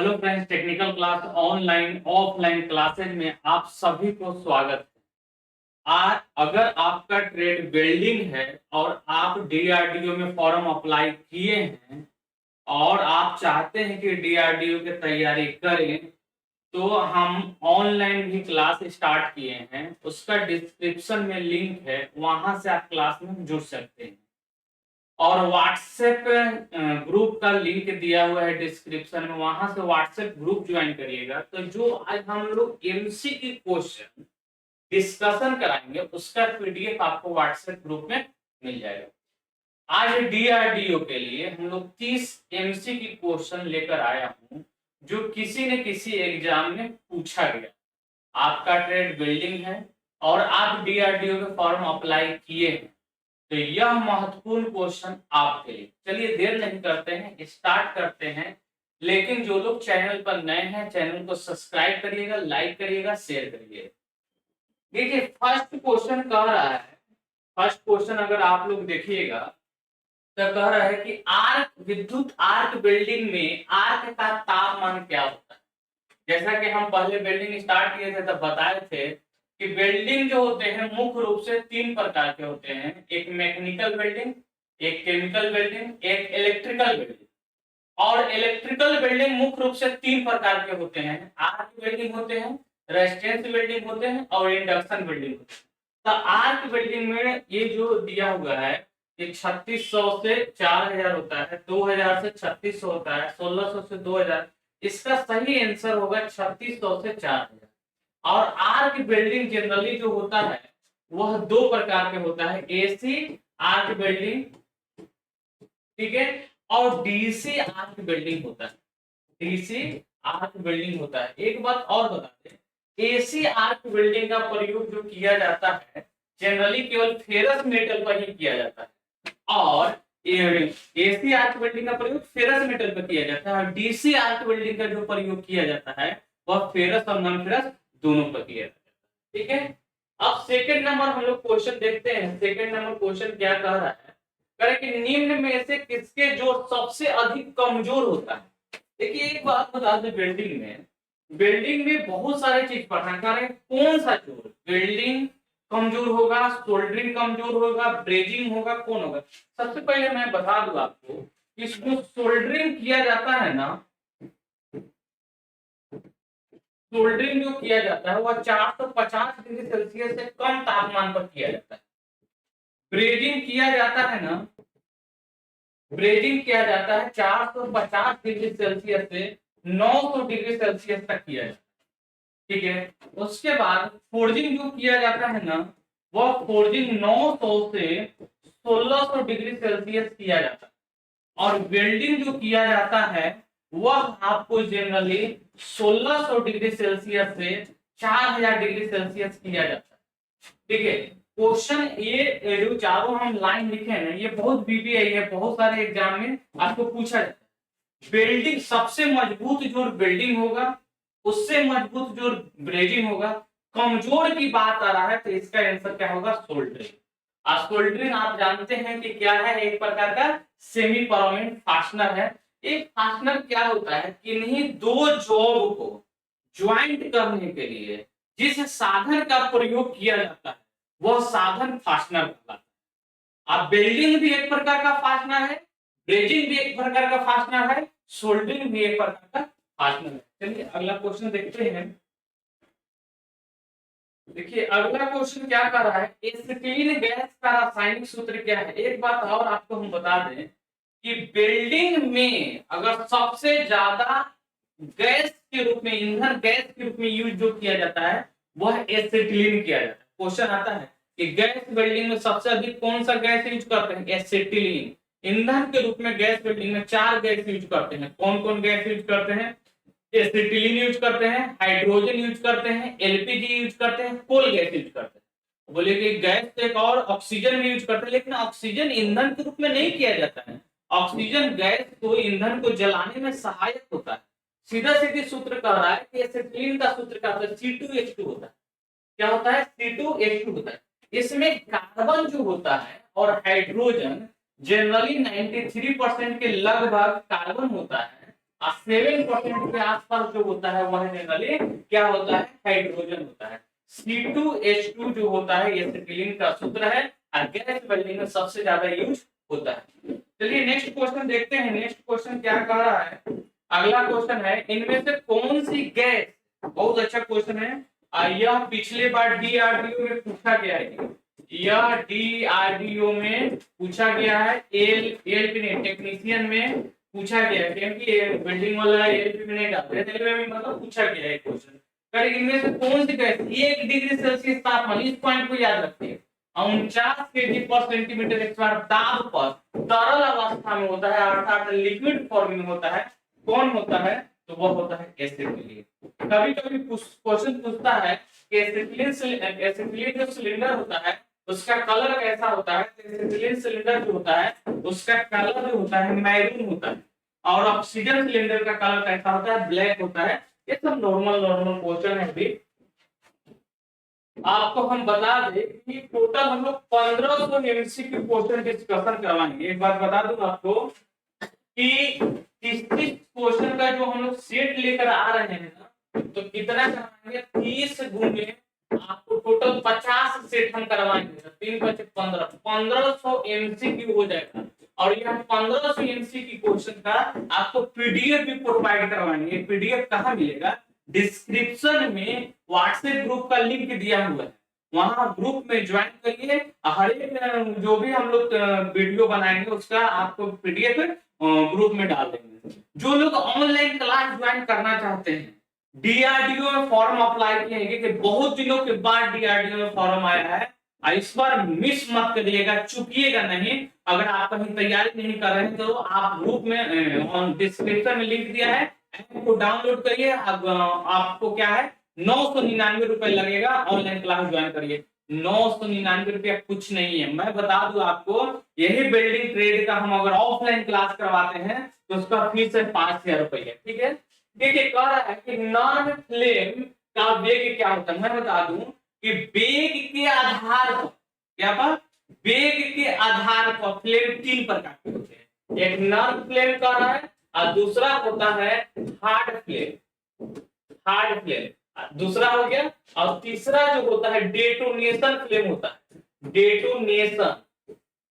Hello friends, technical class online offline classes में आप सभी को स्वागत है। आज अगर आपका ट्रेड वेल्डिंग है और आप डीआरडीओ में फॉर्म अप्लाई किए हैं और आप चाहते हैं कि डीआरडीओ की तैयारी करें, तो हम ऑनलाइन भी क्लास स्टार्ट किए हैं। उसका डिस्क्रिप्शन में लिंक है, वहां से आप क्लास में जुड़ सकते हैं। और व्हाट्सएप ग्रुप का लिंक दिया हुआ है डिस्क्रिप्शन में, वहां से व्हाट्सएप ग्रुप ज्वाइन करिएगा। तो जो आज हम लोग एमसीक्यू क्वेश्चन डिस्कशन कराएंगे उसका पीडीएफ आपको व्हाट्सएप ग्रुप में मिल जाएगा। आज डीआरडीओ के लिए हम लोग 30 एमसीक्यू क्वेश्चन लेकर आया हूं, जो किसी न किसी एग्जाम में पूछा गया। आपका ट्रेड बिल्डिंग है और आप डीआरडीओ के फॉर्म अप्लाई किए हैं, तो यह महत्वपूर्ण क्वेश्चन आपके लिए। चलिए देर नहीं करते हैं, स्टार्ट करते हैं। लेकिन जो लोग चैनल पर नए हैं, चैनल को सब्सक्राइब करिएगा, लाइक करिएगा, शेयर करिएगा। देखिए फर्स्ट क्वेश्चन कह रहा है, फर्स्ट क्वेश्चन अगर आप लोग देखिएगा तो कह रहा है कि आर्क विद्युत आर्क बिल्डिंग में आर्क का तापमान क्या होता है। जैसा कि हम पहले बिल्डिंग स्टार्ट किए थे तब बताए थे कि वेल्डिंग जो होते हैं मुख्य रूप से 3 प्रकार के होते हैं। एक मैकेनिकल वेल्डिंग, एक केमिकल वेल्डिंग, एक इलेक्ट्रिकल वेल्डिंग। और इलेक्ट्रिकल वेल्डिंग मुख्य रूप से 3 प्रकार के होते हैं। आर्क वेल्डिंग होते हैं, रेजिस्टेंस वेल्डिंग होते हैं और इंडक्शन वेल्डिंग होते हैं। तो आर्क वेल्डिंग में ये जो दिया हुआ है ये 3600 से 4000 होता है, 2000 से 3600 होता है, 1600 से 2000। इसका सही आंसर होगा 3600 से 4000। और आर्क वेल्डिंग जनरली जो होता है वह 2 प्रकार के होता है, एसी आर्क वेल्डिंग, ठीक है, और डीसी आर्क वेल्डिंग होता है। डीसी आर्क वेल्डिंग होता है। एक बात और बता दें, एसी आर्क वेल्डिंग का प्रयोग जो किया जाता है जनरली केवल फेरस मेटल पर ही किया जाता है। और एसी आर्क वेल्डिंग का प्रयोग फेरस मेटल पर किया जाता है और डीसी आर्क वेल्डिंग का जो प्रयोग किया जाता है वह फेरस और नॉन फेरस दोनों पर किया जाता है। ठीक है, अब सेकंड नंबर हम लोग क्वेश्चन देखते हैं। सेकंड नंबर क्वेश्चन क्या कह रहा है, कह रहा है कि निम्न में से किसके जोड़ सबसे अधिक कमजोर होता है। देखिए एक बात बता दें, वेल्डिंग में बहुत सारे चीज पढ़ना है। कह रहे हैं कौन सा जोड़, वेल्डिंग कमजोर होगा, सोल्डरिंग कमजोर होगा, ब्रेजिंग होगा, कौन होगा। सबसे पहले मैं बता दूं आपको, इसको सोल्डरिंग किया जाता है ना, सोल्डरिंग जो किया जाता है वह 450 डिग्री सेल्सियस से कम तापमान पर किया जाता है। ब्रेजिंग किया जाता है ना, ब्रेजिंग किया जाता है 450 डिग्री सेल्सियस से 900 डिग्री सेल्सियस तक किया जाता है। ठीक है, उसके बाद फोर्जिंग जो किया जाता है ना, वह फोर्जिंग 900 से 1600 डिग्री सेल्सियस किया जाता है। और वेल्डिंग जो किया जाता है वह आपको जनरली 1600 डिग्री सेल्सियस से 4000 डिग्री सेल्सियस किया जाता है। ठीक है, क्वेश्चन ये जो चारों हम लाइन लिखे हैं ये बहुत बीबीआई है, बहुत सारे एग्जाम में आपको पूछा जाता है। वेल्डिंग सबसे मजबूत जो वेल्डिंग होगा, उससे मजबूत जो ब्रेजिंग होगा। कमजोर की बात आ रहा है तो इसका आंसर क्या होगा, सोल्डरिंग। सोल्डरिंग आप जानते हैं कि क्या है, एक प्रकार का सेमी परमानेंट फास्टनर है। एक फास्टनर क्या होता है, किन्हीं दो जॉब को ज्वाइंट करने के लिए जिस साधन का प्रयोग किया जाता है वह साधन फास्टनर कहलाता है। अब वेल्डिंग भी एक प्रकार का फास्टनर है, ब्रेजिंग भी एक प्रकार का फास्टनर है, सोल्डरिंग भी एक प्रकार का फास्टनर है। चलिए अगला क्वेश्चन देखते हैं। देखिए अगला क्वेश्चन क्या कर रहा है, एसिटिलीन गैस का रासायनिक सूत्र क्या है। एक बात और आपको हम बता दें कि वेल्डिंग में अगर सबसे ज्यादा गैस के रूप में, ईंधन गैस के रूप में यूज जो किया जाता है वह एसिटिलीन किया जाता है। क्वेश्चन आता है कि गैस वेल्डिंग में सबसे अधिक कौन सा गैस यूज करते हैं, एसिटिलीन। ईंधन के रूप में गैस वेल्डिंग में 4 गैस यूज करते हैं। कौन कौन गैस यूज करते हैं, एसिटिलीन यूज करते हैं, हाइड्रोजन यूज करते हैं, एलपीजी यूज करते हैं, कोल गैस यूज करते हैं। बोले कि गैस तो एक और ऑक्सीजन भी यूज करते हैं, लेकिन ऑक्सीजन ईंधन के रूप में नहीं किया जाता है। ऑक्सीजन गैस को ईंधन को जलाने में सहायक होता है। सीधा सीधी सूत्र कह रहा है कि एसिटिलीन का सूत्र क्या होता है, C2H2 होता है। क्या होता है, C2H2 होता है। इसमें कार्बन जो होता है और हाइड्रोजन जनरली 93% के लगभग कार्बन होता है और 7% के आसपास जो होता है वह जनरली क्या होता है, हाइड्रोजन होता है। C2H2 जो होता है ये एसिटिलीन का सूत्र है और गैस वेल्डिंग में सबसे ज्यादा यूज होता है। चलिए नेक्स्ट क्वेश्चन देखते हैं। नेक्स्ट क्वेश्चन क्या कह रहा है, अगला क्वेश्चन है इनमें से कौन सी गैस, बहुत अच्छा क्वेश्चन है। यह पिछले बार डीआरडीओ में पूछा गया है, यह डीआरडीओ में पूछा गया है, एलपी ने टेक्नीशियन में पूछा गया है, क्योंकि बिल्डिंग वाला एलपी में नहीं डालते, रेलवे में मतलब पूछा गया है क्वेश्चन। पर इनमें से कौन सी गैस 1 डिग्री सेल्सियस तापमान, इस पॉइंट को याद रखिए, 49 kg पर सेंटीमीटर स्क्वायर दाब पर तरल अवस्था में होता है, अर्थात लिक्विड फॉर्म में होता है, कौन होता है, तो वह होता है एसिटिलीन। कभी कभी क्वेश्चन पूछता है कि एसिटिलीन जो सिलेंडर होता है उसका कलर कैसा होता है, तो एसिटिलीन सिलेंडर जो होता है उसका कलर जो होता है मैरून होता है, और ऑक्सीजन सिलेंडर का कलर कैसा होता है, ब्लैक होता है। ये सब नॉर्मल क्वेश्चन है। अभी आपको हम बता दें कि टोटल हम लोग 1500 एमसीक्यू क्वेश्चन डिस्कशन करवाएंगे। एक बात बता दूं आपको कि 30 क्वेश्चन का जो हम लोग सेट लेकर आ रहे हैं ना, तो कितना करवाएंगे, 30 गुने आपको टोटल 50 सेट हम करवाएंगे, 3 5 15 1500 एमसीक्यू हो जाएगा। और यह 1500 एमसीक्यू क्वेश्चन का आपको पीडीएफ भी प्रोवाइड करवाएंगे। पीडीएफ कहाँ मिलेगा, डिस्क्रिप्शन में व्हाट्सएप ग्रुप का लिंक दिया हुआ है, वहां ग्रुप में ज्वाइन करिए। हर एक जो भी हम लोग वीडियो बनाएंगे उसका आपको पीडीएफ ग्रुप में डाल देंगे। जो लोग ऑनलाइन क्लास ज्वाइन करना चाहते हैं, डीआरडीओ में फॉर्म अप्लाई किएंगे कि बहुत दिनों के बाद डीआरडीओ में फॉर्म आया है, इस बार मिस मत करिएगा, चुकिएगा नहीं। अगर आप कहीं तैयारी नहीं कर रहे हैं तो आप ग्रुप में डिस्क्रिप्शन में लिंक दिया है, ऐप को डाउनलोड करिए। अब आपको क्या है, 999 रुपए लगेगा, ऑनलाइन क्लास ज्वाइन करिए। 999 रुपया कुछ नहीं है। मैं बता दूं आपको, यही बिल्डिंग ट्रेड का हम अगर ऑफलाइन क्लास करवाते हैं तो उसका फीस है 5000 रुपया। ठीक है, देखिए कह रहा है कि नॉन फ्लेम का वेग क्या होता है। मैं बता दूं कि वेग के आधार पर, क्या पर, वेग के आधार पर फ्लेम 3 प्रकार के होते हैं। एक नॉन फ्लेम कह रहा है और दूसरा होता है हार्ड फ्लेम, हार्ड फ्लेम दूसरा हो गया, और तीसरा जो होता है डेटोनेशन फ्लेम होता है। डेटोनेशन,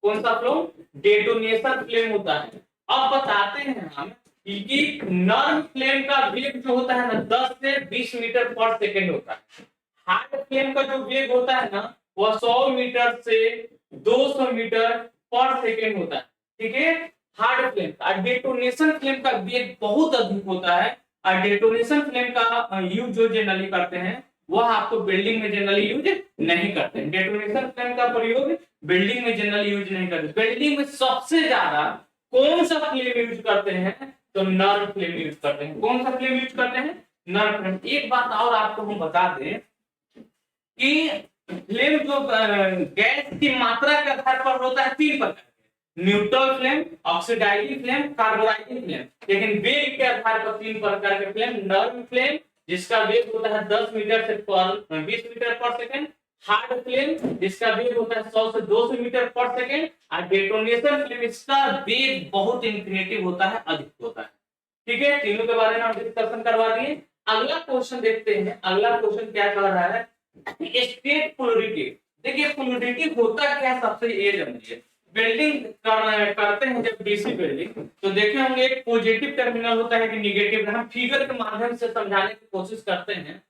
कौन सा फ्लेम, डेटोनेशन फ्लेम होता है। अब बताते हैं हम कि नॉन फ्लेम का वेग जो होता है ना 10 से 20 मीटर पर सेकंड होता है। हार्ड फ्लेम का जो वेग होता है ना वह 100 मीटर से 200 मीटर पर सेकंड होता है। ठीक है, हार्ड फ्लेम का। डेटोनेशन फ्लेम का वेग बहुत अधिक होता है, और डेटोनेशन फ्लेम का यूज जो जनरली करते हैं वह आपको बिल्डिंग में जनरली यूज नहीं करते हैं। डेटोनेशन फ्लेम का प्रयोग बिल्डिंग में जनरली यूज नहीं करते। बिल्डिंग में सबसे ज्यादा कौन सा फ्लेम यूज करते हैं, तो नॉन फ्लेम यूज करते हैं। कौन सा फ्लेम यूज करते हैं, नॉन फ्लेम। एक बात और आपको हम बता दें कि फ्लेम जो गैस की मात्रा के आधार पर होता है 3 प्रकार के, neutral flame, oxidising flame, carbonising flame. लेकिन वेग के आधार पर 3 प्रकार के फ्लेम, नॉन फ्लेम जिसका वेग होता है 10 मीटर से 20 मीटर पर सेकंड, हार्ड फ्लेम जिसका वेग होता है 100 से 200 मीटर पर सेकंड, और डेटोनेशन फ्लेम इसका वेग बहुत इंफिनिटिव होता है, अधिक होता है। ठीक है, तीनों के बारे में हम डिस्कशन करवा दिए। अगला क्वेश्चन देखते हैं। अगला क्वेश्चन क्या कर रहा है, स्टेट पोलैरिटी। देखिए पोलैरिटी होता क्या है, सबसे ये जानिए। बिल्डिंग करते हैं जब डीसी बिल्डिंग, तो देखे होंगे एक पॉजिटिव टर्मिनल होता है कि निगेटिव। हम फिगर के माध्यम से समझाने की कोशिश करते हैं।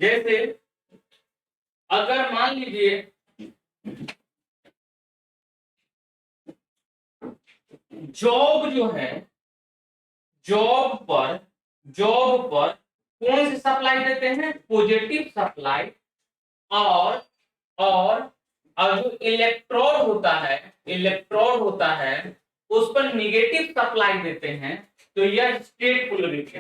जैसे अगर मान लीजिए जॉब जो है, जॉब पर कौन सी सप्लाई देते हैं, पॉजिटिव सप्लाई, और जो इलेक्ट्रोड होता है उस पर निगेटिव सप्लाई देते हैं, तो यह स्टेट पोलैरिटी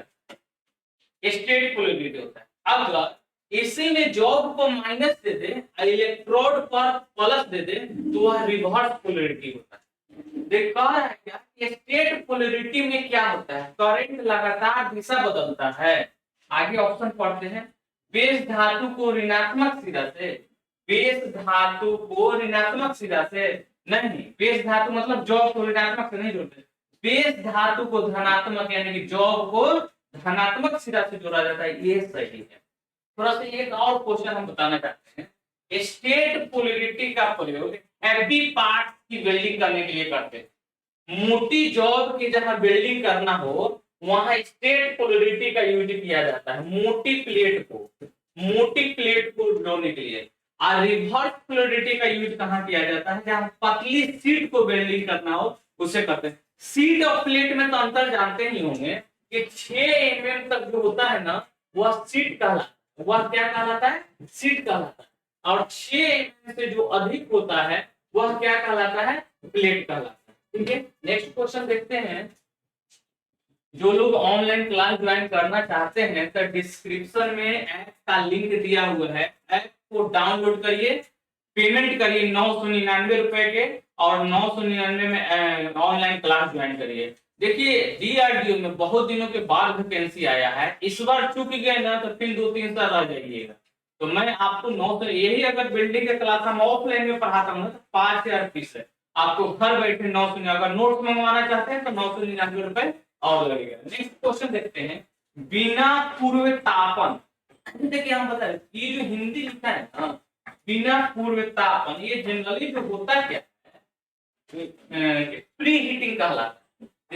होता है। अगर इसी में जॉब को माइनस दे दे, इलेक्ट्रोड पर प्लस दे दे, तो वह रिवर्स पोलैरिटी होता है। देखा है क्या, स्टेट पोलैरिटी में क्या होता है, करंट लगातार दिशा बदलता है। आगे ऑप्शन पढ़ते हैं। बेस धातु को ऋणात्मक सिरा से, बेस धातु को ऋणात्मक सिरा से नहीं, बेस धातु मतलब जॉब को ऋणात्मक से नहीं जोड़ते, बेस धातु को धनात्मक यानी कि जॉब को धनात्मक सिरा से जोड़ा जाता है, ये सही है। थोड़ा सा एक और क्वेश्चन हम बताना चाहते हैं। स्टेट पोलैरिटी का प्रयोग हैवी पार्ट्स की वेल्डिंग करने के लिए करते हैं। मोटी जॉब की जहां वेल्डिंग करना हो वहां स्टेट पोलैरिटी का यूज किया जाता है मोटी प्लेट को जोड़ने के लिए। और रिवर्स पोलैरिटी का यूज कहां किया जाता है, जहां पतली शीट को वेल्डिंग करना हो उसे करते हैं। शीट और प्लेट में तो अंतर जानते ही होंगे कि 6 mm तक जो होता है ना वह शीट कहलाता है। वह क्या कहलाता है, शीट कहलाता है। और 6 mm से जो अधिक होता है वह क्या कहलाता है, प्लेट कहलाता है। ठीक है, नेक्स्ट क्वेश्चन देखते हैं। जो लोग ऑनलाइन क्लास ज्वाइन करना चाहते हैं तो डिस्क्रिप्शन में ऐप का लिंक दिया हुआ है, ऐप को डाउनलोड करिए, पेमेंट करिए 999 रुपए के, और 999 में ऑनलाइन क्लास ज्वाइन करिए। देखिए डीआरडीओ में बहुत दिनों के बाद वैकेंसी आया है, इस बार चूक गए ना तो फिर 2-3 साल रह जाइएगा। तो मैं आपको 900, यही अगर बिल्डिंग के क्लास हम ऑफलाइन में पढ़ाता हूँ तो 5000 फीस है, आपको घर बैठे 900, अगर नोट्स मंगवाना चाहते हैं तो 999 रुपए और लगेगा। नेक्स्ट क्वेश्चन देखते हैं। बिना पूर्व तापन, देखिए हम बताए ये जो हिंदी लिखा है ना बिना पूर्व तापन, ये जनरली जो होता क्या है, प्री हीटिंग कहलाता है।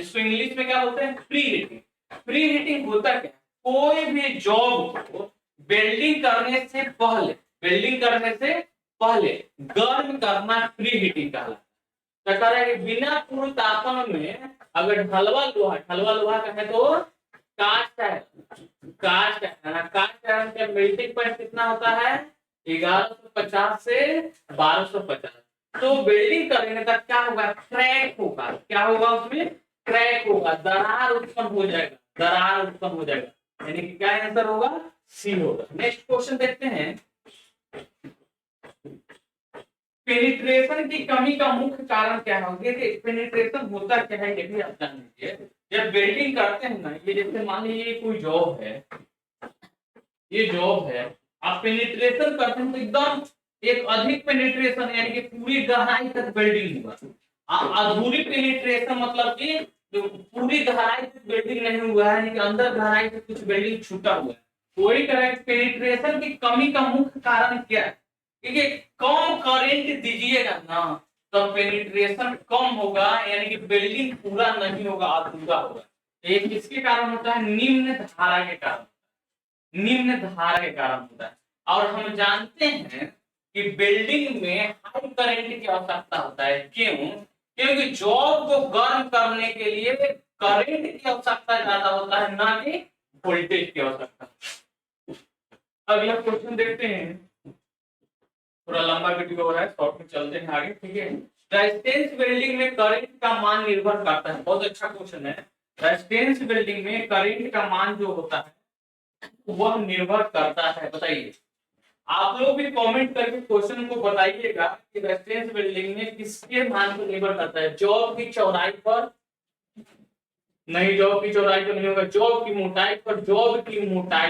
इसको इंग्लिश में क्या बोलते हैं, प्री हीटिंग। प्री हीटिंग होता क्या, कोई भी जॉब को वेल्डिंग करने से पहले गर्म करना प्री हीटिंग कहलाता है। तो कह रहा है कि बिना पूर्व तापन में अगर ढलवा लोहा का है तो कास्ट आयरन का मेल्टिंग पॉइंट कितना होता है, 1150 से 1250। तो वेल्डिंग करेंगे तब क्या होगा, क्रैक होगा। क्या होगा, उसमें क्रैक होगा, दरार उत्पन्न हो जाएगा। यानी कि क्या आंसर होगा, सी होगा। नेक्स्ट क्वेश्चन देखते हैं। पेनिट्रेशन की कमी का मुख्य कारण क्या है, देखिए पेनिट्रेशन होता क्या है ये भी आप जान लीजिए। जब वेल्डिंग करते हैं ना, ये जैसे मान लीजिए कोई जॉब है, ये जॉब है, आप पेनिट्रेशन करते हैं तो एकदम एक अधिक पेनिट्रेशन यानी कि पूरी गहराई तक वेल्डिंग हुआ। अधूरी पेनिट्रेशन मतलब कि जो पूरी गहराई तक वेल्डिंग नहीं हुआ है, यानी कि अंदर गहराई से कुछ वेल्डिंग छूटा हुआ है। वही करेक्ट, पेनिट्रेशन की कमी का मुख्य कारण क्या है, क्योंकि कम करंट दीजिएगा ना तो पेनिट्रेशन कम होगा, यानी कि वेल्डिंग पूरा नहीं होगा, अधूरा होगा। ये किसके कारण होता है, निम्न धारा के कारण होता है। और हम जानते हैं कि वेल्डिंग में हाई करंट की आवश्यकता होता है। क्यों, क्योंकि जॉब को गर्म करने के लिए करंट की आवश्यकता ज्यादा होता है, ना कि वोल्टेज की आवश्यकता। अगला क्वेश्चन देखते हैं, थोड़ा लंबा वीडियो हो रहा है, शॉर्ट में चलते हैं आगे। ठीक है, रेजिस्टेंस वेल्डिंग में करंट का मान निर्भर करता है। बहुत अच्छा क्वेश्चन है। रेजिस्टेंस वेल्डिंग में करंट का मान जो होता है वह निर्भर करता है। बताइए, आप लोग भी कमेंट करके क्वेश्चन को बताइएगा कि रेजिस्टेंस वेल्डिंग में किसके मान पर निर्भर करता है, जॉब की चौड़ाई पर नहीं, जॉब की चौड़ाई पर नहीं होगा, जॉब की मोटाई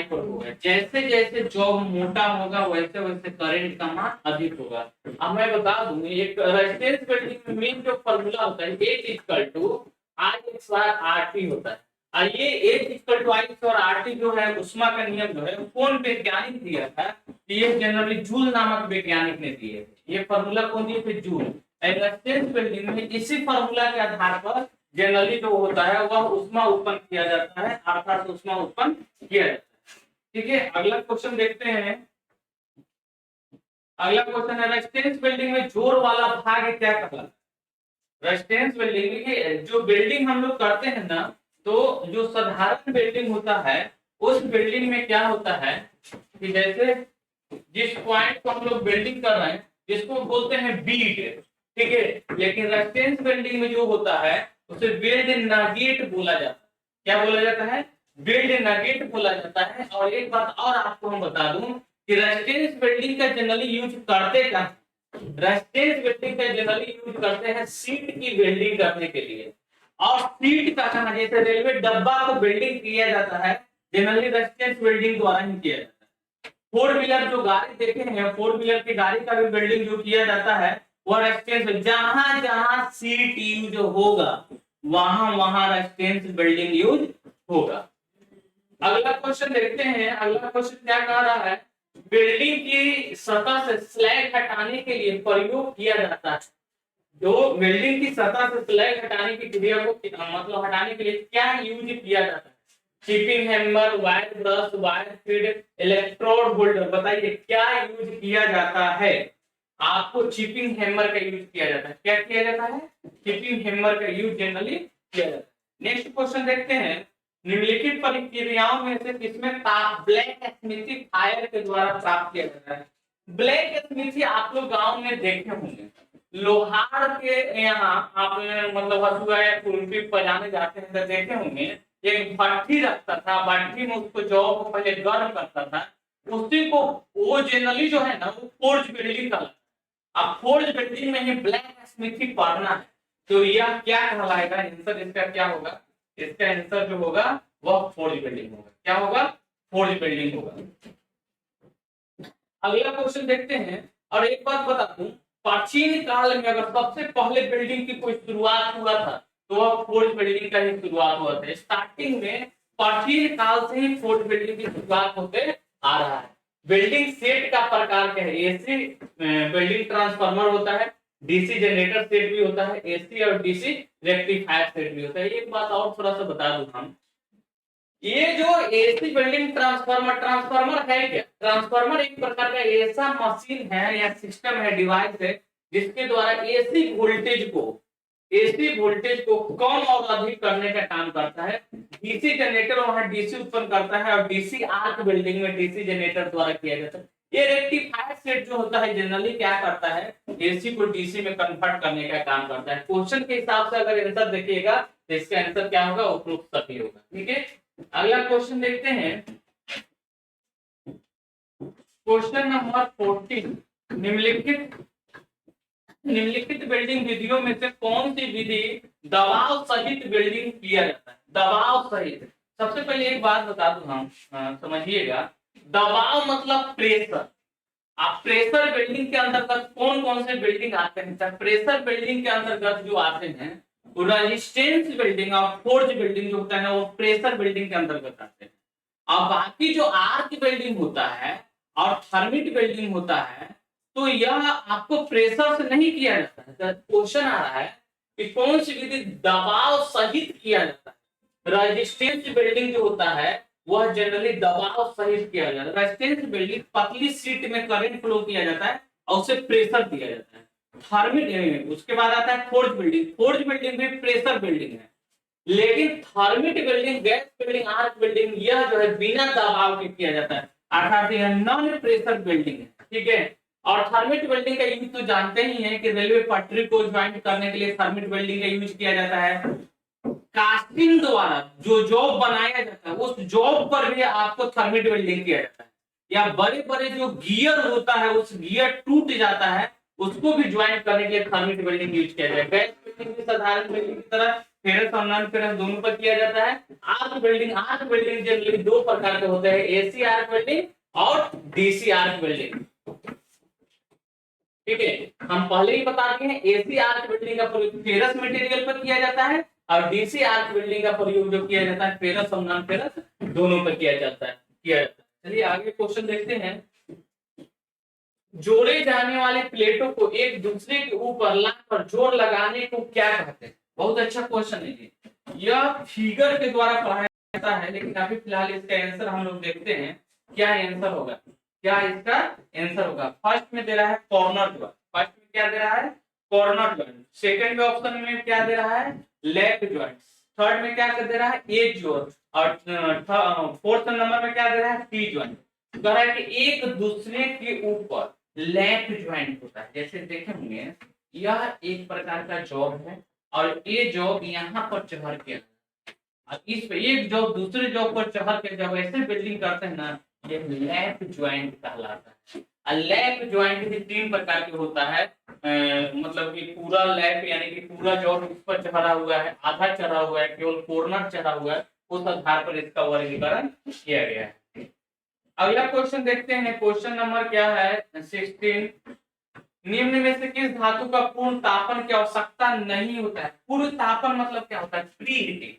पर होगा। जैसे जैसे जॉब मोटा होगा वैसे वैसे करंट का मान अधिक होगा। अब मैं बता दूं, एक रेजिस्टेंस वेल्डिंग में मेन जो फार्मूला होता है H = I/RT होता है। और ये H = I/RT जो है उष्मा का नियम जो है कौन वैज्ञानिक दिया था, ये जनरली जूल नामक वैज्ञानिक ने दिए थे। ये फार्मूला कौन दिए थे, जूल। रेजिस्टेंस वेल्डिंग में इसी फार्मूला के आधार पर जनरली जो होता है वह उष्मा उत्पन्न किया जाता है, अर्थात उष्मा उत्पन्न किया जाता है। ठीक है, अगला क्वेश्चन देखते हैं। अगला क्वेश्चन है, रेजिस्टेंस वेल्डिंग में जोर वाला भाग क्या कहलाता है। रेजिस्टेंस वेल्डिंग में जो वेल्डिंग हम लोग करते हैं ना, तो जो साधारण वेल्डिंग होता है उस वेल्डिंग में क्या होता है कि जैसे जिस पॉइंट को हम लोग वेल्डिंग कर रहे हैं जिसको बोलते हैं बीट, ठीक है, लेकिन रेजिस्टेंस वेल्डिंग में जो होता है उसे वेल्ड नगेट बोला जाता है। क्या बोला जाता है, वेल्ड नगेट बोला जाता है। और एक बात और आपको हम बता दूं कि रेजिस्टेंस वेल्डिंग का जनरली यूज करते क्या, रेजिस्टेंस वेल्डिंग का जनरली यूज करते हैं शीट की वेल्डिंग करने के लिए। और शीट का कहना, जैसे रेलवे डब्बा को वेल्डिंग किया जाता है जनरली रेजिस्टेंस वेल्डिंग द्वारा ही किया जाता है। 4 व्हीलर जो गाड़ी देखे हैं, 4 व्हीलर की गाड़ी का भी वेल्डिंग जो किया जाता है वह रेजिस्टेंस, जहां जहां सीट यूज होगा वहां वहां रेजिडेंस बिल्डिंग यूज होगा। अगला क्वेश्चन देखते हैं। अगला क्वेश्चन क्या कह रहा है, बिल्डिंग की सतह से स्लैग हटाने के लिए प्रयोग किया जाता है। जो बिल्डिंग की सतह से स्लैग हटाने की क्रिया को मतलब हटाने के लिए क्या यूज किया जाता है? Chipping hammer, wire brush, wire feed, electrode holder. बताइए क्या यूज किया जाता है? आपको चिपिंग हैमर का यूज किया जाता है। क्या किया जाता है? चिपिंग हैमर का यूज जनरली किया जाता है। नेक्स्ट क्वेश्चन देखते हैं। निम्नलिखित प्रक्रियाओं में से किसमें ताप ब्लैक स्मिथी फायर के द्वारा प्राप्त किया जाता है? ब्लैक स्मिथी आप लोग गांव में देखे होंगे। लोहार के यहाँ आपने मतलब हसुआ या खुरपी बजाने जाते हैं तो देखे होंगे, एक भट्ठी रखता था, भट्ठी में उसको जौ को पहले गर्म करता था, उसी को वो जनरली जो है ना वो फोर्ज बिल्डिंग का। अब फोर्ज बिल्डिंग में ही ब्लैक स्मिथी पढ़ना है तो यह क्या कहलाएगा? आंसर इसका क्या होगा? इसका आंसर जो होगा वह फोर्ज बिल्डिंग होगा। क्या होगा? फोर्ज बिल्डिंग होगा। अगला क्वेश्चन देखते हैं। और एक बात बता दूं, प्राचीन काल में अगर सबसे पहले बिल्डिंग की कोई शुरुआत हुआ था तो वह फोर्ट बिल्डिंग का ही शुरुआत हुआ था। स्टार्टिंग में प्राचीन काल से ही फोर्ट बिल्डिंग की शुरुआत होते आ रहा है। बिल्डिंग सेट का प्रकार क्या है? एसी बिल्डिंग ट्रांसफार्मर होता है, डीसी जनरेटर सेट भी होता है, एसी और डीसी रेक्टिफायर सेट भी होता है। एक बात और थोड़ा सा बता दूं हम, ये जो एसी बिल्डिंग ट्रांसफार्मर, ट्रांसफार्मर है क्या? ट्रांसफार्मर एक प्रकार का ऐसा मशीन है या सिस्टम है, डिवाइस है, जिसके द्वारा एसी वोल्टेज को कम और अधिक करने का काम करता है। डीसी जनरेटर वहां डीसी उत्पन्न करता है और डीसी आर्क बिल्डिंग में डीसी जनरेटर द्वारा किया जाता है। ये रेक्टिफायर सेट जो होता है जनरली क्या करता है? एसी को डीसी में कन्वर्ट करने का काम करता है। क्वेश्चन के हिसाब से अगर आंसर देखिएगा तो इसका आंसर क्या होगा? उपरोक्त सही होगा। ठीक है, अगला क्वेश्चन देखते हैं। Question number 14। निम्नलिखित बिल्डिंग विधियों में से कौन सी विधि दबाव सहित बिल्डिंग किया जाता है? दबाव सहित। सबसे पहले एक बात बता दूं हम, समझिएगा। दबाव मतलब प्रेशर। आप प्रेशर बिल्डिंग के अंतर्गत कौन कौन से बिल्डिंग आते हैं? प्रेशर बिल्डिंग के अंतर्गत जो आते हैं वो रेजिस्टेंस बिल्डिंग और फोर्ज बिल्डिंग जो होता है ना वो प्रेशर बिल्डिंग के अंतर्गत आते हैं। अब बाकी जो आर्क बिल्डिंग होता है और थर्मिट बिल्डिंग होता है तो यह आपको प्रेशर से नहीं किया जाता है। तो क्वेश्चन आ रहा है कि कौन सी विधि दबाव सहित किया जाता है? रेजिस्टेंस बिल्डिंग जो होता है वह जनरली दबाव सहित किया जाता है। रेजिस्टेंस बिल्डिंग पतली शीट में करंट फ्लो किया जाता है और उसे प्रेशर दिया जाता है। थर्मिट उसके बाद आता है फोर्ज बिल्डिंग। फोर्ज बिल्डिंग भी प्रेशर बिल्डिंग है, लेकिन thermit welding, gas welding, arc welding यह जो है बिना दबाव के किया जाता है, अर्थात यह नॉन प्रेशर बिल्डिंग है। ठीक है, और थर्मिट बिल्डिंग का यूज तो जानते ही हैं कि रेलवे पटरी को ज्वाइंट करने के लिए थर्मिट बिल्डिंग का यूज किया जाता है। कास्टिंग द्वारा जो जॉब बनाया जाता है उस जॉब पर भी आपको थर्मिट वेल्डिंग किया जाता है। या बड़े बड़े जो गियर होता है उस गियर टूट जाता है उसको भी ज्वाइंट करने के लिए थर्मिट वेल्डिंग यूज किया जाता है। गैस वेल्डिंग भी साधारण वेल्डिंग की तरह फेरस और नॉन फेरस दोनों पर किया जाता है। आर्क वेल्डिंग जनरली दो प्रकार के होते हैं, एसी आर्क वेल्डिंग और डीसी आर्क वेल्डिंग। ठीक है, हम पहले ही बता दिए हैं एसी आर्क वेल्डिंग का प्रयोग फेरस मटेरियल पर किया जाता है और डीसी आर्क वेल्डिंग का प्रयोग जो किया जाता है फेरस और नॉन फेरस दोनों पर किया जाता है। चलिए आगे क्वेश्चन देखते हैं। जोड़े जाने वाले प्लेटों को एक दूसरे के ऊपर लाकर जोर लगाने को क्या कहते हैं? बहुत अच्छा क्वेश्चन है ये। यह फिगर के द्वारा पढ़ाया जाता है, लेकिन अभी फिलहाल इसका आंसर हम लोग देखते हैं क्या आंसर होगा। क्या इसका आंसर होगा? फर्स्ट में दे रहा है कॉर्नर ज्वाइंट। फर्स्ट में क्या दे रहा है? Corner joint. सेकंड में ऑप्शन में क्या दे रहा है? Leg joint. थर्ड में क्या दे रहा है? Edge joint. और फोर्थ नंबर में क्या दे रहा है? T joint. कह रहा है कि एक दूसरे के ऊपर लैप ज्वाइंट होता है। जैसे देखे होंगे यह एक प्रकार का जॉब है और ये जॉब यहाँ पर चढ़ के और इस पे एक जॉब दूसरे जॉब पर चढ़ के जब ऐसे बिल्डिंग करते हैं ना ये लैप ज्वाइंट कहलाता है। और लैप ज्वाइंट भी तीन प्रकार के होता है, मतलब कि पूरा लैप यानी कि पूरा जॉब इस पर चढ़ा हुआ है, आधा चढ़ा हुआ है, केवल कॉर्नर चढ़ा हुआ है, उस आधार पर इसका वर्गीकरण किया गया है। अगला क्वेश्चन देखते हैं। क्वेश्चन नंबर क्या है? 16। निम्न में से किस धातु का पूर्ण तापन की आवश्यकता नहीं होता है? पूर्ण तापन मतलब क्या होता है? Pre heating.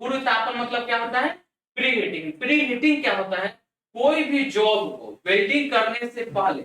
पूर्ण तापन मतलब क्या होता है? Pre heating. प्री हीटिंग क्या होता है? कोई भी जॉब को वेल्डिंग करने से पहले,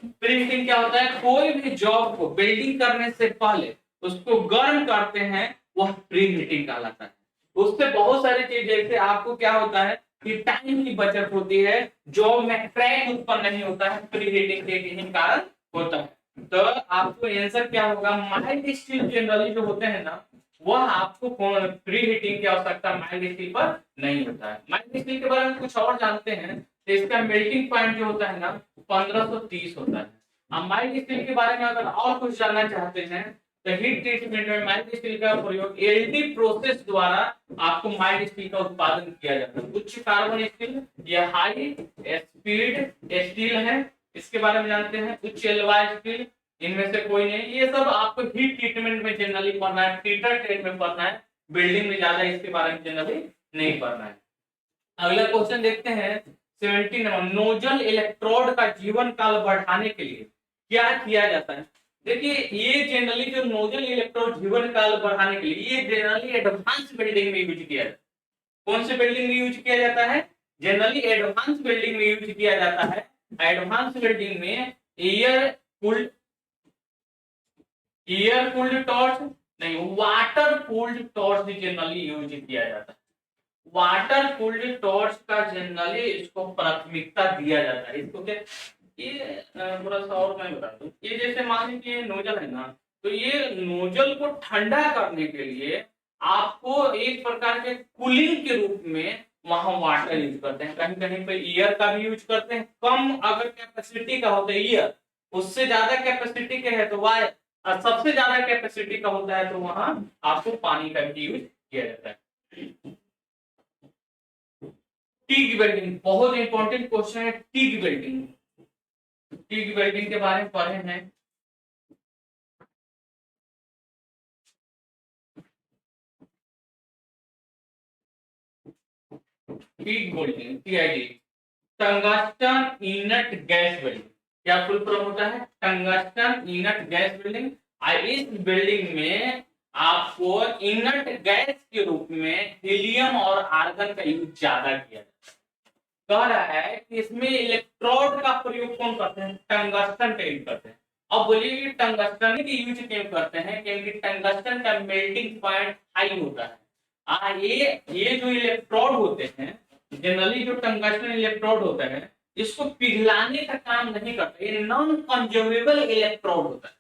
प्री हीटिंग क्या होता है? कोई भी जॉब को वेल्डिंग करने से पहले उसको गर्म करते हैं, वह प्री हीटिंग कहलाता है। उससे बहुत सारी चीज, जैसे आपको क्या होता है कि टाइम की बचत होती है, जॉब में क्रैक उत्पन्न नहीं होता है, प्री हीटिंग के यही कारण होता है। तो आपको आंसर क्या होगा? माइल्ड स्टील जनरली जो होते हैं ना, वह आपको प्री हीटिंग की आवश्यकता माइल्ड स्टील पर नहीं होता है। माइल्ड स्टील के बारे में कुछ और जानते हैं, तो इसका मेल्टिंग पॉइंट जो होता है ना 1530 होता है। अब माइल्ड स्टील के बारे में अगर और कुछ जानना चाहते हैं, तो हीट ट्रीटमेंट में माइल्ड स्टील का प्रयोग एलडी प्रोसेस द्वारा आपको माइल्ड स्टील का उत्पादन किया जाता है। उच्च कार्बन स्टील, यह हाई स्पीड स्टील है, इसके बारे में जानते हैं। उच्च एलवाई स्टील, इनमें से कोई नहीं। ये सब आपको हीट ट्रीटमेंट में जनरली पढ़ना है, हीटर ट्रेड में पढ़ना है, बिल्डिंग में ज्यादा इसके बारे में जनरली नहीं पढ़ना है। अगला क्वेश्चन देखते हैं 17 नंबर। नोजल इलेक्ट्रोड का जीवन काल बढ़ाने के लिए क्या किया जाता है? देखिए, ये जनरली जो नोजल इलेक्ट्रोड जीवन काल बढ़ाने के लिए ये जनरली एडवांस बिल्डिंग में यूज किया जाता है। कौन से बिल्डिंग में यूज किया जाता है? जनरली एडवांस बिल्डिंग में यूज किया जाता है। एडवांस बिल्डिंग में एयर कूल्ड टॉर्च नहीं, water cooled torch generally use किया जाता है। वाटर कूल्ड टॉर्च का जनरली इसको प्राथमिकता दिया जाता है। इसको क्या, ये थोड़ा सा और मैं बता दूं, ये जैसे मान लीजिए ये नोजल है ना, तो ये नोजल को ठंडा करने के लिए आपको एक प्रकार के कूलिंग के रूप में वहां वाटर यूज करते हैं। कहीं कहीं पे एयर का भी यूज करते हैं। कम अगर कैपेसिटी का होता है एयर, उससे ज्यादा कैपेसिटी के है तो वायर, और सबसे ज्यादा कैपेसिटी का होता है तो वहां आपको पानी का भी यूज किया जाता है। टीग वेल्डिंग बहुत इंपॉर्टेंट क्वेश्चन है। टीग वेल्डिंग, टीग वेल्डिंग के बारे में पढ़े हैं। TIG welding, TID, tungsten इनट gas welding. क्या फुल फॉर्म होता है? Tungsten इनट gas welding. इस बिल्डिंग में आपको इनट गैस के रूप में हीलियम और आर्गन का यूज ज्यादा किया जाता है। कह रहा है कि इसमें इलेक्ट्रोड का प्रयोग कौन करते हैं? टंगस्टन का यूज करते हैं। अब बोलिए कि टंगस्टन की यूज क्यों करते हैं? क्योंकि टंगस्टन का मेल्टिंग पॉइंट हाई होता है। ये जो इलेक्ट्रोड होते हैं, जनरली जो टंगस्टन इलेक्ट्रोड होता है, इसको पिघलाने का काम नहीं करता। ये नॉन कंज्यूमेबल इलेक्ट्रोड होता है।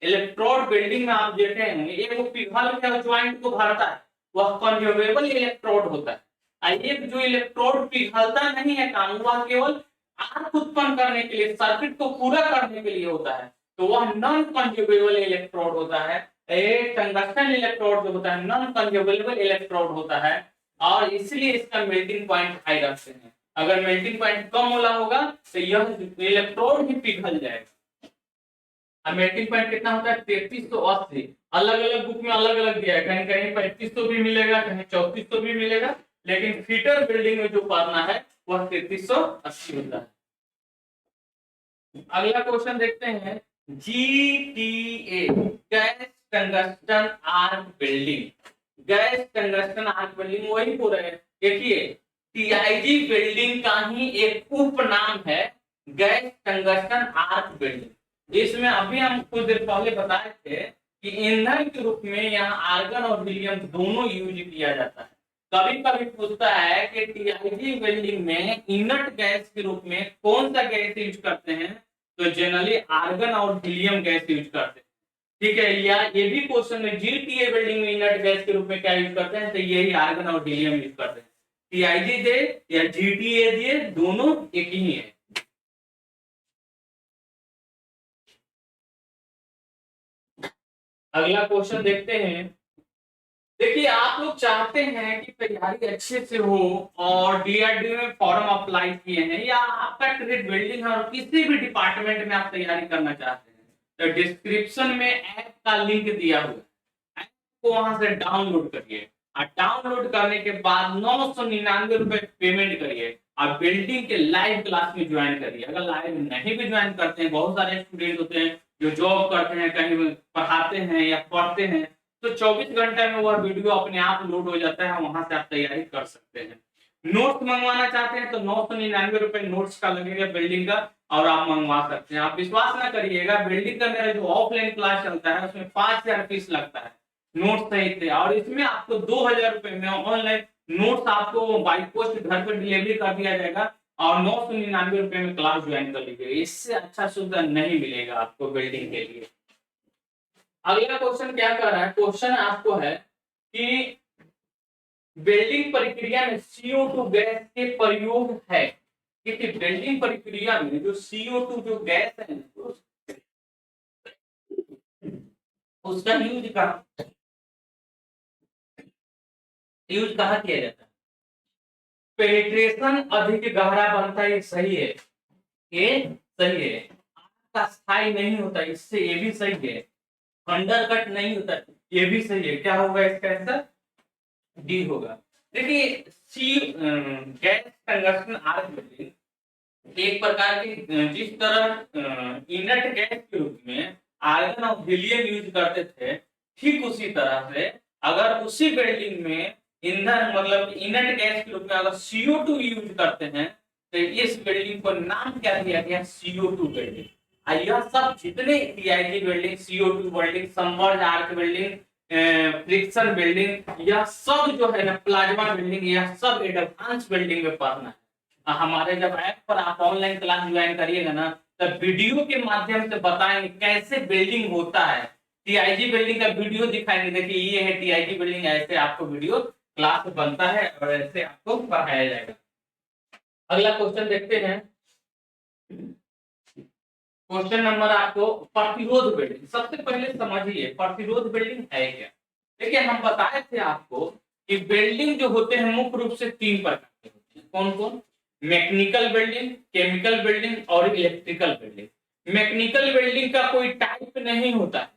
इलेक्ट्रोड बिल्डिंग में आप देखे होंगे, ये वो पिघल के ज्वाइंट को भरता है, वह कंज्यूमेबल इलेक्ट्रोड होता है। ये जो इलेक्ट्रोड पिघलता नहीं है काम, वह केवल आर्क उत्पन्न करने के लिए, सर्किट को पूरा करने के लिए होता है, तो वह नॉन कंज्यूमेबल इलेक्ट्रोड होता है। टंगस्टन इलेक्ट्रोड जो होता है नॉन कंज्यूमेबल इलेक्ट्रोड होता है, और इसलिए इसका मेल्टिंग पॉइंट हाई रखते हैं। अगर मेल्टिंग पॉइंट कम वाला होगा तो यह इलेक्ट्रोड ही पिघल जाएगा। अब मेल्टिंग पॉइंट कितना होता है? 3380। अलग अलग बुक में अलग अलग दिया है, कहीं कहीं 3500 भी मिलेगा, कहीं 3400 भी मिलेगा, लेकिन फीटर बिल्डिंग में जो पढ़ना है वह 3380 होता है। अगला क्वेश्चन देखते हैं, GTA gas tungsten arc building. Gas tungsten arc building वही बोल रहे हैं। देखिए, टीआईजी बिल्डिंग का ही एक उपनाम है गैस टंगस्टन आर्क बिल्डिंग। इसमें अभी हम कुछ देर पहले बताए थे कि ईंधन के रूप में यहाँ आर्गन और हीलियम दोनों यूज किया जाता है। कभी कभी पूछता है कि टीआईजी बिल्डिंग में इनर्ट गैस के रूप में कौन सा गैस यूज करते हैं, तो जनरली आर्गन और हीलियम गैस यूज करते हैं। ठीक है, या ये भी क्वेश्चन है जीटीए बिल्डिंग में इनर्ट गैस के रूप में क्या यूज करते हैं, तो यही आर्गन और हीलियम यूज करते हैं। टीआईजी दे या जीटीए दे, दोनों एक ही है। अगला क्वेश्चन देखते हैं। देखिए, आप लोग चाहते हैं कि तैयारी अच्छे से हो और डीआरडीओ में फॉर्म अप्लाई किए हैं, या आपका ट्रेड बिल्डिंग है और किसी भी डिपार्टमेंट में आप तैयारी करना चाहते हैं, तो डिस्क्रिप्शन में ऐप का लिंक दिया हुआ है, ऐप को वहां से डाउनलोड करिए। और डाउनलोड करने के बाद 999 रुपए पेमेंट करिए और बिल्डिंग के लाइव क्लास में ज्वाइन करिए। अगर लाइव नहीं भी ज्वाइन करते हैं, बहुत सारे स्टूडेंट होते हैं जो जॉब करते हैं, कहीं पढ़ाते हैं या पढ़ते हैं, तो 24 घंटे में वह वीडियो अपने आप लोड हो जाता है, वहां से आप तैयारी कर सकते हैं। नोट्स मंगवाना चाहते हैं तो 999 रुपए नोट्स का लगेगा बिल्डिंग का, और आप मंगवा सकते हैं। आप विश्वास ना करिएगा, बिल्डिंग का मेरा जो ऑफलाइन क्लास चलता है उसमें 5000 फीस लगता है नोट सहित थे, और इसमें आपको 2000 रुपए में ऑनलाइन नोट्स आपको बाई पोस्ट घर पर डिलीवरी कर दिया जाएगा, और 999 रुपए में क्लास ज्वाइन कर लीजिए। इससे अच्छा सुविधा नहीं मिलेगा आपको बिल्डिंग के लिए। अगला क्वेश्चन क्या कर रहा है, क्वेश्चन आपको है कि बिल्डिंग प्रक्रिया में CO2 गैस के प्रयोग है, क्योंकि बिल्डिंग प्रक्रिया में जो CO2 जो गैस है उसका यूज कहाँ किया जाता है? पेनिट्रेशन अधिक गहरा बनता है, ये सही है, ये सही है। आपका स्थायी नहीं होता, इससे ये भी सही है। अंडर कट नहीं होता, ये भी सही है। क्या होगा इसका आंसर? डी होगा। देखिए सी गैस टंगस्टन आर्क बिल्डिंग एक प्रकार की जिस तरह इनर्ट गैस के रूप में आर्गन और हीलियम यूज करते थे, ठीक उसी तरह से अगर उसी बिल्डिंग में ईंधन मतलब इनर्ट गैस के रूप में अगर CO2 यूज करते हैं, तो इस बिल्डिंग को नाम क्या दिया गया? CO2 building. यह सब जितने TIG building, CO2 building, submerge arc building, friction building, यह सब जो है ना प्लाज्मा बिल्डिंग, यह सब एडवांस बिल्डिंग में पढ़ना है। हमारे जब ऐप पर आप ऑनलाइन क्लास ज्वाइन करिएगा ना, तब वीडियो के माध्यम से बताएंगे कैसे बिल्डिंग होता है। टीआईजी बिल्डिंग का वीडियो दिखाएंगे, देखिए ये है टीआईजी बिल्डिंग, ऐसे आपको वीडियो क्लास बनता है और ऐसे आपको पढ़ाया जाएगा। अगला क्वेश्चन देखते हैं। क्वेश्चन नंबर आपको प्रतिरोध बिल्डिंग। सबसे पहले समझिए प्रतिरोध बिल्डिंग है क्या। देखिए हम बताए थे आपको कि बिल्डिंग जो होते हैं मुख्य रूप से 3 प्रकार के होते हैं। कौन कौन? मैकेनिकल बिल्डिंग, केमिकल बिल्डिंग और इलेक्ट्रिकल बिल्डिंग। मैकेनिकल बिल्डिंग का कोई टाइप नहीं होता है।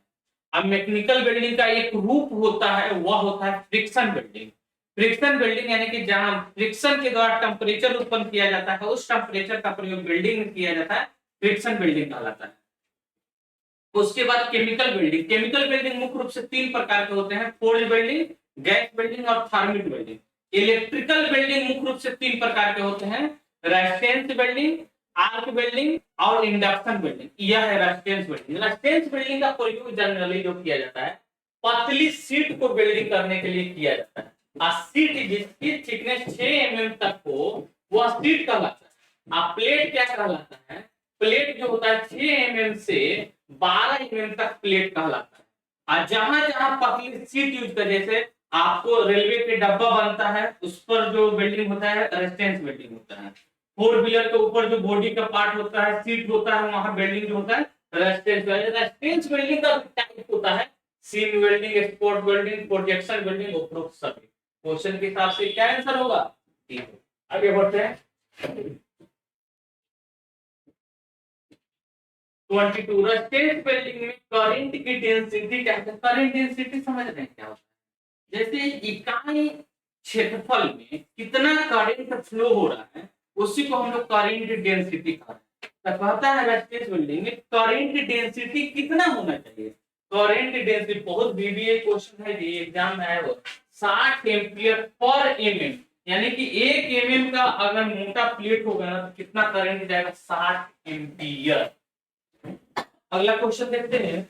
अब मैकेनिकल बिल्डिंग का एक रूप होता है, वह होता है फ्रिक्शन बिल्डिंग। फ्रिक्शन बिल्डिंग यानी कि जहां फ्रिक्शन के द्वारा टेम्परेचर उत्पन्न किया जाता है, उस टेम्परेचर का प्रयोग बिल्डिंग में किया जाता है, फ्रिक्शन बिल्डिंग कहलाता है। उसके बाद केमिकल बिल्डिंग। केमिकल बिल्डिंग मुख्य रूप से 3 प्रकार के होते हैं, फोल्ड बिल्डिंग, गैस बिल्डिंग और थर्मिट बिल्डिंग। इलेक्ट्रिकल बिल्डिंग मुख्य रूप से 3 प्रकार के होते हैं, रेजिस्टेंस बिल्डिंग, आर्क बिल्डिंग और इंडक्शन बिल्डिंग। यह है रेजिस्टेंस बिल्डिंग। रेजिस्टेंस बिल्डिंग का प्रयोग जनरली जो किया जाता है पतली शीट को बिल्डिंग करने के लिए किया जाता है। शीट जिसकी थिकनेस 6 mm तक हो वह शीट कहलाता है। प्लेट क्या कहलाता है? प्लेट जो होता है 6 mm से 12 mm तक प्लेट कहलाता है। जहां जहां पतली शीट यूज कर, जैसे आपको रेलवे के डब्बा बनता है उस पर जो बिल्डिंग होता है रेजिस्टेंस बिल्डिंग होता है। 4 व्हीलर के ऊपर जो बॉडी का पार्ट होता है, सीट होता है, वहां बिल्डिंग जो होता है रेजिस्टेंस बिल्डिंग। रेजिस्टेंस बिल्डिंग का टाइप होता है seam welding, spot welding, projection welding, उपरोक्त सभी। क्वेश्चन के हिसाब से क्या आंसर होगा? ठीक है, आगे बढ़ते हैं। 22 रेजिस्टेंस बिल्डिंग में करंट की डेंसिटी क्या है? करंट डेंसिटी समझ रहे हैं क्या होता है? जैसे इकाई क्षेत्रफल में कितना करंट फ्लो हो रहा है उसी को हम लोग करंट डेंसिटी कहते हैं। तो कहता है रेजिस्टेंस बिल्डिंग में करंट डेंसिटी कितना होना चाहिए? करंट डेंसिटी बहुत बीबीए क्वेश्चन है, ये एग्जाम में आया वो 60 एम्पियर पर mm, यानी कि 1 mm का अगर मोटा प्लेट होगा ना तो कितना करंट जाएगा? 60 एम्पियर। अगला क्वेश्चन देखते हैं।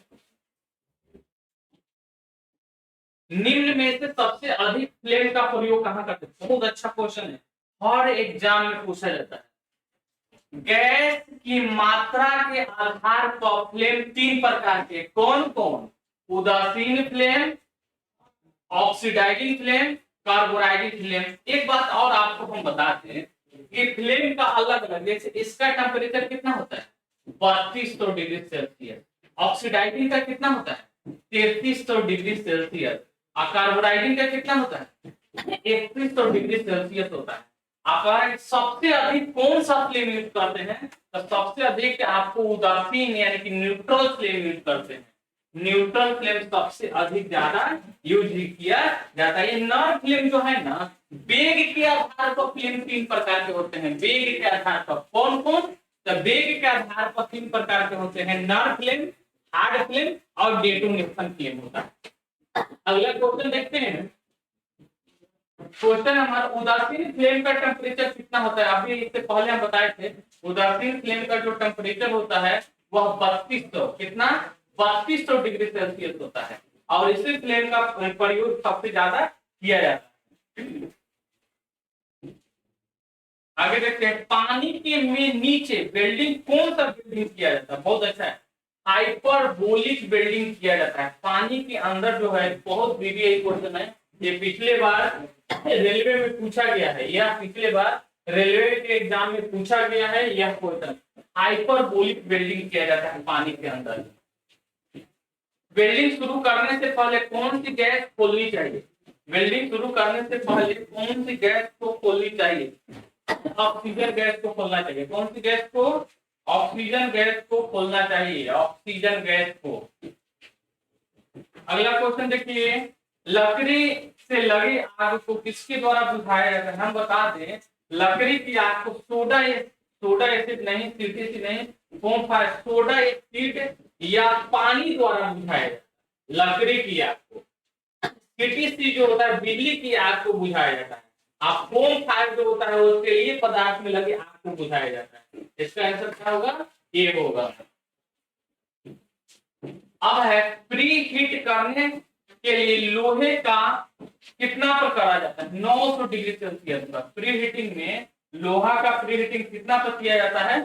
निम्न में से सबसे अधिक फ्लेम का प्रयोग कहां करते हैं? बहुत अच्छा क्वेश्चन है, हर एग्जाम में पूछा जाता है। गैस की मात्रा के आधार पर फ्लेम 3 प्रकार के। कौन कौन? उदासीन flame, oxidising flame, carburising flame. एक बात और आपको हम बताते हैं कि फ्लेम का अलग अलग, जैसे इसका टेम्परेचर कितना होता है? 3200 डिग्री सेल्सियस। ऑक्सीडाइजिंग का कितना होता है? 3300 डिग्री सेल्सियस। कार्बोराइजिंग का कितना होता है? 3100 डिग्री सेल्सियस होता है। आप सबसे अधिक कौन सा फ्लेम यूज करते हैं? तो सबसे अधिक आपको उदासीन यानी कि न्यूट्रल फ्लेम यूज करते हैं। न्यूट्रल फ्लेम सबसे अधिक ज्यादा यूज किया जाता है। ये नर फ्लेम जो है ना, वेग के आधार पर फ्लेम 3 प्रकार के होते हैं। वेग के आधार पर कौन कौन? तो वेग के आधार पर 3 प्रकार के होते हैं, नर फ्लेम, हार्ड फ्लेम और डेटोनेशन फ्लेम होता है। अगला क्वेश्चन देखते हैं। क्वेश्चन हमारा उदासीन फ्लेम का टेम्परेचर कितना होता है? अभी इससे पहले हम बताए थे उदासीन फ्लेम का जो टेम्परेचर होता है वह 3200 कितना 3200 डिग्री सेल्सियस होता है और इसी फ्लेम का प्रयोग सबसे ज्यादा किया जाता है। आगे देखते हैं पानी के में नीचे वेल्डिंग कौन सा वेल्डिंग किया जाता है? बहुत अच्छा है, हाइपरबोलिक वेल्डिंग किया जाता है। पानी के अंदर जो है बहुत वीवीआई क्वेश्चन है, ये पिछले बार रेलवे में पूछा गया है, या पिछले बार रेलवे के एग्जाम में पूछा गया है यह क्वेश्चन। हाइपरबोलिक वेल्डिंग किया जाता है पानी के अंदर। वेल्डिंग शुरू करने से पहले कौन सी गैस खोलनी चाहिए? वेल्डिंग शुरू करने से पहले कौन सी गैस को खोलनी चाहिए? ऑक्सीजन गैस को खोलना चाहिए। कौन सी गैस को? ऑक्सीजन गैस को खोलना चाहिए, ऑक्सीजन गैस को। अगला क्वेश्चन देखिए, लकड़ी से लगी आग को किसके द्वारा बुझाया जाता है? हम बता दें लकड़ी की आग को सोडा एसिड नहीं, सीटीसी नहीं, बोनफायर सोडा एसिड या पानी द्वारा बुझाया जाता है। लकड़ी की आग को सीटीसी जो होता है बिजली की आग को बुझाया जाता है। आप बोनफायर जो होता है उसके लिए पदार्थ में लगी आग को बुझाया जाता है। इसका आंसर क्या होगा? ये होगा। अब है प्री हीट करने के लिए लोहे का कितना पर करा जाता है? 900 डिग्री सेल्सियस पर। प्री हीटिंग में लोहा का प्री हीटिंग कितना पर किया जाता है?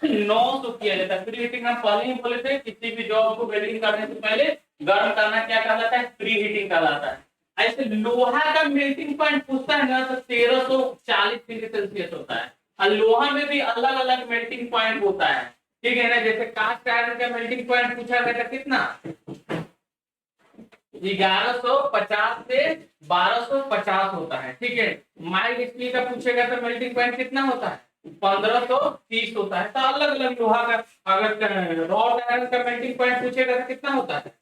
900 किया जाता है। प्री हीटिंग हम पहले ही बोले थे, किसी भी जॉब को वेल्डिंग करने से पहले गर्म करना क्या कहलाता है? प्री हीटिंग कहलाता है। ऐसे लोहा का मेल्टिंग पॉइंट पूछता है ना तो 1340 डिग्री सेल्सियस होता है। और लोहा में भी अलग अलग मेल्टिंग पॉइंट होता है, ठीक है ना। जैसे कास्ट आयरन का मेल्टिंग पॉइंट पूछा गया था कितना? 1150 से 1250 होता है, ठीक है। माइल्ड स्टील का पूछेगा तो मेल्टिंग पॉइंट कितना होता है? 1530 होता है। तो अलग अलग लोहा का, अगर रॉड आयरन का मेल्टिंग पॉइंट पूछेगा तो कितना होता है?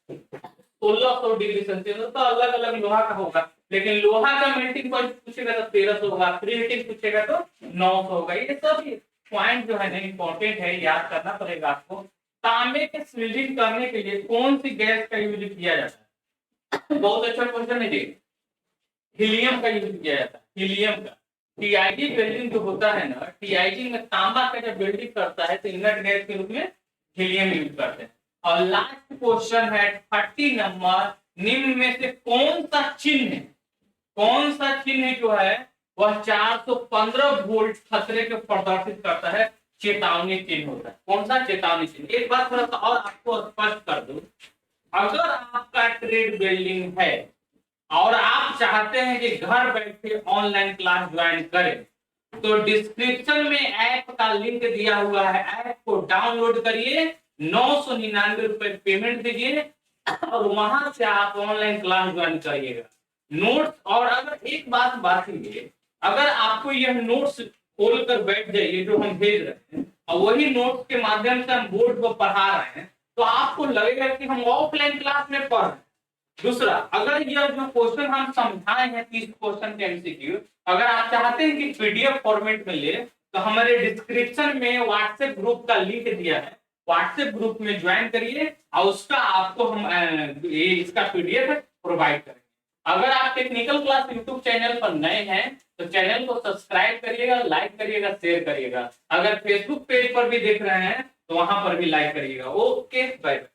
1600 डिग्री सेल्सियस। तो अलग अलग लोहा का होगा, लेकिन लोहा का मेल्टिंग पॉइंट पूछेगा तो 1300 होगा, प्री हीटिंग पूछेगा तो 900 होगा। ये सब पॉइंट जो है ना इंपॉर्टेंट है, याद करना पड़ेगा आपको। तांबे के स्मिल्टिंग करने के लिए कौन सी गैस का यूज किया जाता है? बहुत अच्छा क्वेश्चन है जी। हीलियम का यूज किया जाता है, हीलियम का। टीआईजी वेल्डिंग जो होता है ना, टीआईजी में तांबा का जब वेल्डिंग करता है तो इनर्ट गैस के रूप में हीलियम यूज करते हैं। और लास्ट क्वेश्चन है 30 नंबर, निम्न में से कौन सा चिन्ह जो है वह 415 वोल्ट खतरे को प्रदर्शित करता है? चेतावनी चिन्ह होता है। कौन सा? चेतावनी चिन्ह। एक बात थोड़ा सा और आपको स्पष्ट कर दूं, अगर आपका ट्रेड वेल्डिंग है और आप चाहते हैं कि घर बैठे ऑनलाइन क्लास ज्वाइन करें, तो डिस्क्रिप्शन में ऐप का लिंक दिया हुआ है, ऐप को डाउनलोड करिए, 999 रुपए पेमेंट दीजिए और वहां से आप ऑनलाइन क्लास ज्वाइन करिएगा। नोट्स, और अगर एक बात ये, अगर आपको यह नोट्स खोल कर बैठ जाइए जो हम भेज रहे हैं और वही नोट्स के माध्यम से हम बोर्ड को पढ़ा रहे हैं, तो आपको लगेगा कि हम ऑफलाइन क्लास में पढ़ रहे हैं। दूसरा, अगर यह जो क्वेश्चन हम समझाए हैं 30 क्वेश्चन के एमसीक्यू, अगर आप चाहते हैं कि पीडीएफ फॉर्मेट में ले, तो हमारे डिस्क्रिप्शन में व्हाट्सएप ग्रुप का लिंक दिया है, व्हाट्सएप ग्रुप में ज्वाइन करिए और उसका आपको हम इसका पीडीएफ प्रोवाइड करेंगे। अगर आप टेक्निकल क्लास यूट्यूब चैनल पर नए हैं तो चैनल को सब्सक्राइब करिएगा, लाइक करिएगा, शेयर करिएगा। अगर फेसबुक पेज पर भी देख रहे हैं तो वहां पर भी लाइक करिएगा। Okay, bye bye.